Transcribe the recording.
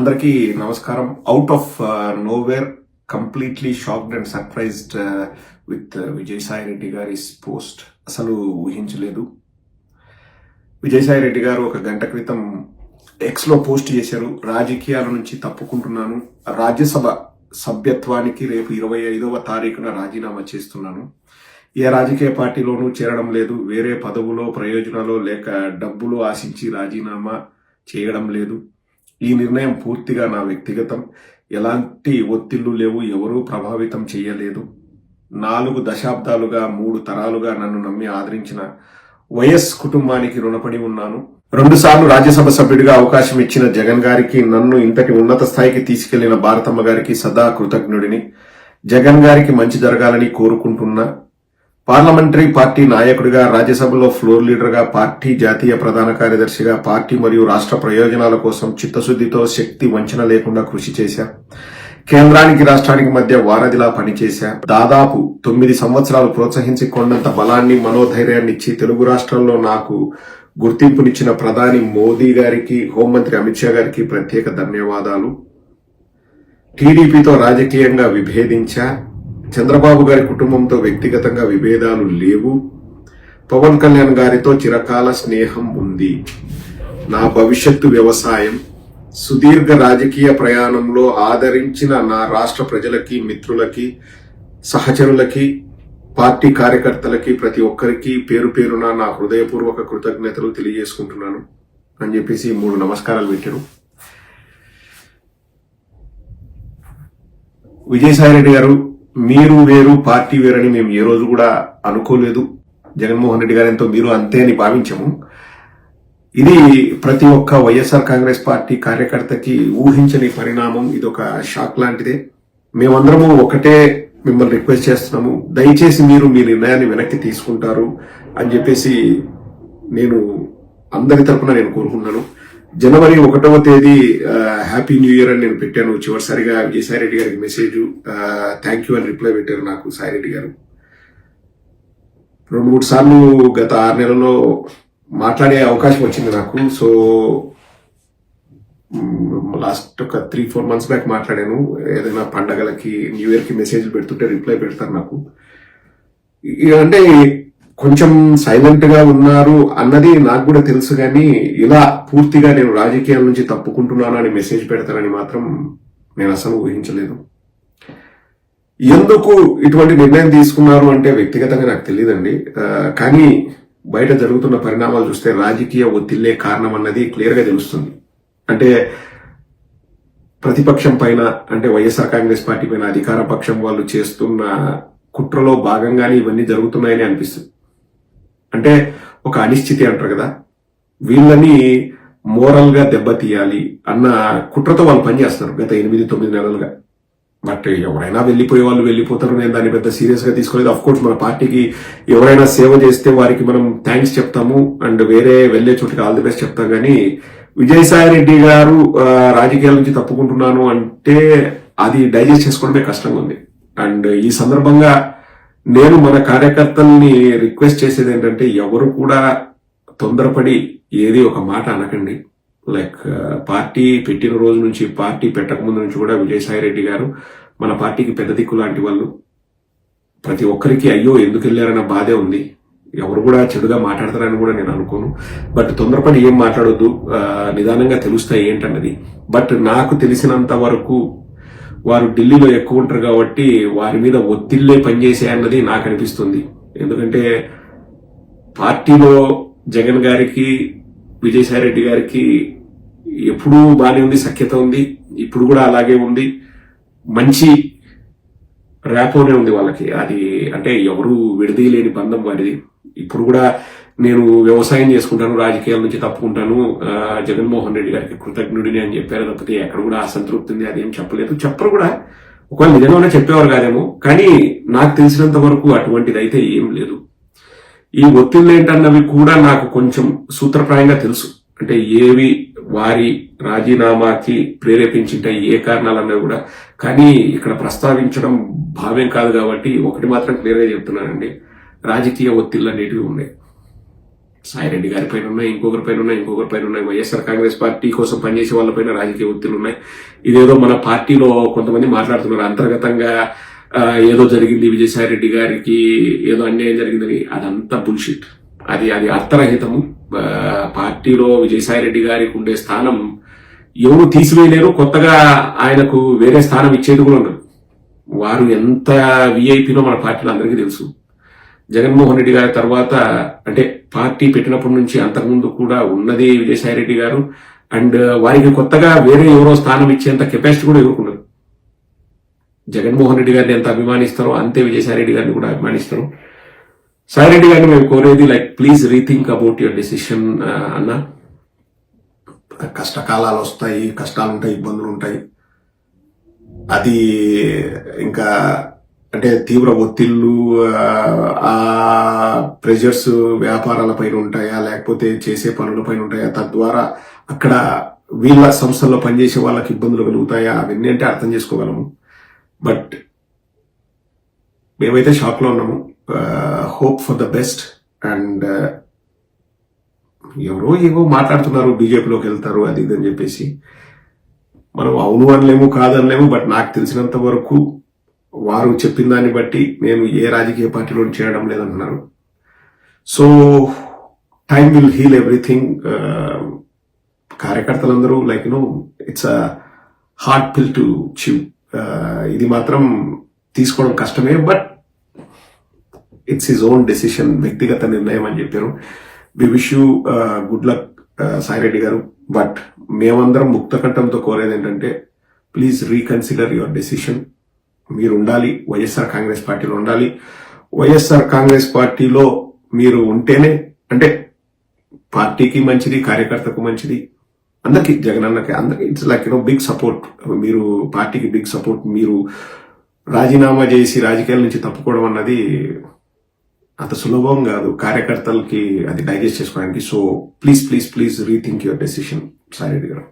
అందరికీ నమస్కారం. Out of nowhere completely shocked and surprised with Vijayasai Reddy గారి పోస్ట్. అసలు ఊహించలేదు. విజయసాయి రెడ్డి గారు ఒక గంట క్రితం ఎక్స్లో పోస్ట్ చేశారు, రాజకీయాల నుంచి తప్పుకుంటున్నాను, రాజ్యసభ సభ్యత్వానికి రేపు 25వ తారీఖున రాజీనామా చేస్తున్నాను, ఏ రాజకీయ పార్టీలోనూ చేరడం లేదు, వేరే పదవులో ప్రయోజనాలు లేక డబ్బులు ఆశించి రాజీనామా చేయడం లేదు, ఈ నిర్ణయం పూర్తిగా నా వ్యక్తిగతం, ఎలాంటి ఒత్తిళ్లు లేవు, ఎవరూ ప్రభావితం చేయలేదు, 4 దశాబ్దాలుగా 3 తరాలుగా నన్ను నమ్మి ఆదరించిన వైఎస్ కుటుంబానికి రుణపడి ఉన్నాను, 2 సార్లు రాజ్యసభ సభ్యుడిగా అవకాశం ఇచ్చిన జగన్ గారికి, నన్ను ఇంతటి ఉన్నత స్థాయికి తీసుకెళ్లిన భారతమ్మ గారికి సదా కృతజ్ఞుడిని, జగన్ గారికి మంచి జరగాలని కోరుకుంటున్నా, పార్లమెంటరీ పార్టీ నాయకుడిగా, రాజ్యసభలో ఫ్లోర్ లీడర్గా, పార్టీ జాతీయ ప్రధాన కార్యదర్శిగా పార్టీ మరియు రాష్ట్ర ప్రయోజనాల కోసం చిత్తశుద్ధితో శక్తి వంచన లేకుండా కృషి చేశా. కేంద్రానికి రాష్ట్రానికి మధ్య వారధిలా పనిచేశా. దాదాపు 9 సంవత్సరాలు ప్రోత్సహించి కొండంత బలాన్ని, మనోధైర్యాన్ని ఇచ్చి తెలుగు రాష్ట్రంలో నాకు గుర్తింపునిచ్చిన ప్రధాని మోదీ గారికి, హోంమంత్రి అమిత్ షా గారికి ప్రత్యేక ధన్యవాదాలు. టీడీపీతో రాజకీయంగా విభేదించా. చంద్రబాబు గారి కుటుంబంతో వ్యక్తిగతంగా విభేదాలు లేవు. పవన్ కళ్యాణ్ గారితో చిరకాల స్నేహం ఉంది. నా భవిష్యత్తు వ్యవసాయం. సుదీర్ఘ రాజకీయ ప్రయాణంలో ఆదరించిన నా రాష్ట్ర ప్రజలకి, మిత్రులకి, సహచరులకి, పార్టీ కార్యకర్తలకి, ప్రతి ఒక్కరికి పేరు పేరున నా హృదయపూర్వక కృతజ్ఞతలు తెలియజేసుకుంటున్నాను అని చెప్పేసి 3 నమస్కారాలు పెట్టారు. విజయసాయి రెడ్డి గారు, మీరు వేరు, పార్టీ వేరని మేము ఏ రోజు కూడా అనుకోలేదు. జగన్మోహన్ రెడ్డి గారితో మీరు అంతే అని భావించాము. ఇది ప్రతి ఒక్క వైఎస్ఆర్ కాంగ్రెస్ పార్టీ కార్యకర్తకి ఊహించని పరిణామం. ఇది ఒక షాక్ లాంటిదే. మేమందరము ఒకటే మిమ్మల్ని రిక్వెస్ట్ చేస్తున్నాము, దయచేసి మీరు మీ నిర్ణయాన్ని వెనక్కి తీసుకుంటారు అని చెప్పేసి నేను అందరి తరపున నేను కోరుకుంటున్నాను. జనవరి 1వ తేదీ హ్యాపీ న్యూ ఇయర్ అని నేను పెట్టాను. చివరిసారిగా విజయసాయి రెడ్డి గారికి మెసేజ్ థ్యాంక్ యూ అని రిప్లై పెట్టారు నాకు సాయి రెడ్డి గారు. 2-3 సార్లు గత 6 నెలల్లో మాట్లాడే అవకాశం వచ్చింది నాకు. సో లాస్ట్ ఒక 3-4 మంత్స్ బ్యాక్ మాట్లాడాను. ఏదైనా పండగలకి, న్యూ ఇయర్ కి మెసేజ్లు పెడుతుంటే రిప్లై పెడతారు నాకు. అంటే కొంచెం సైలెంట్ గా ఉన్నారు అన్నది నాకు కూడా తెలుసు, కానీ ఇలా పూర్తిగా నేను రాజకీయాల నుంచి తప్పుకుంటున్నాను అని మెసేజ్ పెడతానని మాత్రం నేను అసలు ఊహించలేదు. ఎందుకు ఇటువంటి నిర్ణయం తీసుకున్నారు అంటే వ్యక్తిగతంగా నాకు తెలియదండి. కానీ బయట జరుగుతున్న పరిణామాలు చూస్తే రాజకీయ ఒత్తిళ్లే కారణం అన్నది క్లియర్ గా తెలుస్తుంది. అంటే ప్రతిపక్షం పైన, అంటే వైఎస్ఆర్ కాంగ్రెస్ పార్టీ పైన అధికార పక్షం వాళ్ళు చేస్తున్న కుట్రలో భాగంగానే ఇవన్నీ జరుగుతున్నాయని అనిపిస్తుంది. అంటే ఒక అనిశ్చితి అంటారు కదా, వీళ్ళని మోరల్ గా దెబ్బతీయాలి అన్న కుట్రతో వాళ్ళు పనిచేస్తున్నారు గత 8-9 నెలలుగా. బట్ ఎవరైనా వెళ్ళిపోయే వాళ్ళు వెళ్ళిపోతారు. నేను దాన్ని పెద్ద సీరియస్ గా తీసుకోలేదు. అఫ్ కోర్స్ మన పార్టీకి ఎవరైనా సేవ చేస్తే వారికి మనం థ్యాంక్స్ చెప్తాము అండ్ వేరే వెళ్లే చోటికి ఆల్ ది బెస్ట్ చెప్తాం. కానీ విజయసాయి రెడ్డి గారు రాజకీయాల నుంచి తప్పుకుంటున్నాను అంటే అది డైజెస్ట్ చేసుకోవడమే కష్టంగా ఉంది. అండ్ ఈ సందర్భంగా నేను మన కార్యకర్తల్ని రిక్వెస్ట్ చేసేది ఏంటంటే, ఎవరు కూడా తొందరపడి ఏది ఒక మాట అనకండి. లైక్ పార్టీ పెట్టిన రోజు నుంచి, పార్టీ పెట్టక ముందు నుంచి కూడా విజయసాయి రెడ్డి గారు మన పార్టీకి పెద్ద దిక్కు లాంటి వాళ్ళు. ప్రతి ఒక్కరికి అయ్యో ఎందుకు వెళ్ళారన్న బాధే ఉంది. ఎవరు కూడా చెడుగా మాట్లాడతారని కూడా నేను అనుకోను. బట్ తొందరపడి ఏం మాట్లాడొద్దు, నిదానంగా తెలుస్తాయి ఏంటన్నది. బట్ నాకు తెలిసినంత వరకు వారు ఢిల్లీలో ఎక్కువ ఉంటారు కాబట్టి వారి మీద ఒత్తిళ్లే పనిచేసాయన్నది నాకు అనిపిస్తుంది. ఎందుకంటే పార్టీలో జగన్ గారికి, విజయసాయి రెడ్డి గారికి ఎప్పుడూ బాగానే ఉంది, సఖ్యత ఉంది, ఇప్పుడు కూడా అలాగే ఉంది, మంచి ర్యాపోనే ఉంది వాళ్ళకి. అది అంటే ఎవరు విడదీయలేని బంధం వారిది. ఇప్పుడు కూడా నేను వ్యవసాయం చేసుకుంటాను, రాజకీయాల నుంచి తప్పుకుంటాను, జగన్మోహన్ రెడ్డి గారికి కృతజ్ఞుడిని అని చెప్పారు తప్పితే ఎక్కడ కూడా అసంతృప్తి ఉంది అదేం చెప్పలేదు. చెప్పరు కూడా. ఒకవేళ నిజంగానే చెప్పేవారు కాదేమో, కానీ నాకు తెలిసినంత వరకు అటువంటిది అయితే ఏం లేదు. ఈ ఒత్తిళ్ళు ఏంటన్నవి కూడా నాకు కొంచెం సూత్రప్రాయంగా తెలుసు. అంటే ఏవి వారి రాజీనామాకి ప్రేరేపించింటాయి, ఏ కారణాలన్నవి కూడా. కానీ ఇక్కడ ప్రస్తావించడం భావ్యం కాదు కాబట్టి ఒకటి మాత్రం క్లియర్ గా చెప్తున్నానండి, రాజకీయ ఒత్తిళ్ళు అనేటివి ఉన్నాయి. సాయిరెడ్డి గారి పైన ఉన్నాయి, ఇంకొకరి పైన ఉన్నాయి. వైఎస్ఆర్ కాంగ్రెస్ పార్టీ కోసం పనిచేసే వాళ్ళపైన రాజకీయ ఒత్తిళ్లు ఉన్నాయి. ఇదేదో మన పార్టీలో కొంతమంది మాట్లాడుతున్నారు అంతర్గతంగా ఏదో జరిగింది, విజయసాయి రెడ్డి గారికి ఏదో అన్యాయం జరిగిందని. అదంతా బుల్షిట్. అది అర్థరహితము. పార్టీలో విజయసాయి రెడ్డి గారికి ఉండే స్థానం ఎవరు తీసివేయలేరు. కొత్తగా ఆయనకు వేరే స్థానం ఇచ్చేది కూడా ఉండదు. వారు ఎంత విఐపినో మన పార్టీలో అందరికీ తెలుసు. జగన్మోహన్ రెడ్డి గారి తర్వాత అంటే పార్టీ పెట్టినప్పటి నుంచి అంతకుముందు కూడా ఉన్నది విజయసాయి రెడ్డి గారు. అండ్ వారికి కొత్తగా వేరే ఎవరో స్థానం ఇచ్చేంత కెపాసిటీ కూడా ఎవరుకున్నారు. జగన్మోహన్ రెడ్డి గారిని ఎంత అభిమానిస్తారో అంతే విజయసాయి రెడ్డి గారిని కూడా అభిమానిస్తారు. సాయిరెడ్డి గారిని మేము కోరేది please rethink about your decision అన్న. కష్టకాలాలు వస్తాయి, కష్టాలు ఉంటాయి, ఇబ్బందులు ఉంటాయి. అది ఇంకా అంటే తీవ్ర ఒత్తిళ్లు, ఆ ప్రెషర్స్ వ్యాపారాల పైన ఉంటాయా లేకపోతే చేసే పనుల పైన ఉంటాయా, తద్వారా అక్కడ వీళ్ళ సంస్థల్లో పనిచేసే వాళ్ళకి ఇబ్బందులు కలుగుతాయా, అవన్నీ అంటే అర్థం చేసుకోగలము. బట్ మేమైతే షాక్ లో ఉన్నాము. Hope for the best. And ఎవరో ఏవో మాట్లాడుతున్నారు, బీజేపీలోకి వెళ్తారు అది ఇది అని చెప్పేసి. మనం అవును అనలేము, కాదనలేము. బట్ నాకు తెలిసినంత వరకు వారు చెప్పిన దాన్ని బట్టి నేను ఏ రాజకీయ పార్టీలో చేయడం లేదంటున్నారు. So time will heal everything. కార్యకర్తలందరూ it's a hard pill to chew. ఇది మాత్రం తీసుకోవడం కష్టమే. But it's his own decision, వ్యక్తిగత నిర్ణయం అని చెప్పారు. We wish you good luck Sai Reddy గారు. బట్ మేమందరం ముక్త కంఠంతో కోరేది ఏంటంటే ప్లీజ్ రీకన్సిడర్ యువర్ డెసిషన్. మీరు ఉండాలి, వైఎస్ఆర్ కాంగ్రెస్ పార్టీలో ఉండాలి. వైఎస్ఆర్ కాంగ్రెస్ పార్టీలో మీరు ఉంటేనే అంటే పార్టీకి మంచిది, కార్యకర్తకు మంచిది, అందరికి, జగనన్నకి, అందరికి. It's big support. మీరు పార్టీకి బిగ్ సపోర్ట్. మీరు రాజీనామా చేసి రాజకీయాల నుంచి తప్పుకోవడం అన్నది అంత సులభం కాదు కార్యకర్తలకి అది డైజెస్ట్ చేసుకోవడానికి. So please rethink your decision Sai Reddy గారు.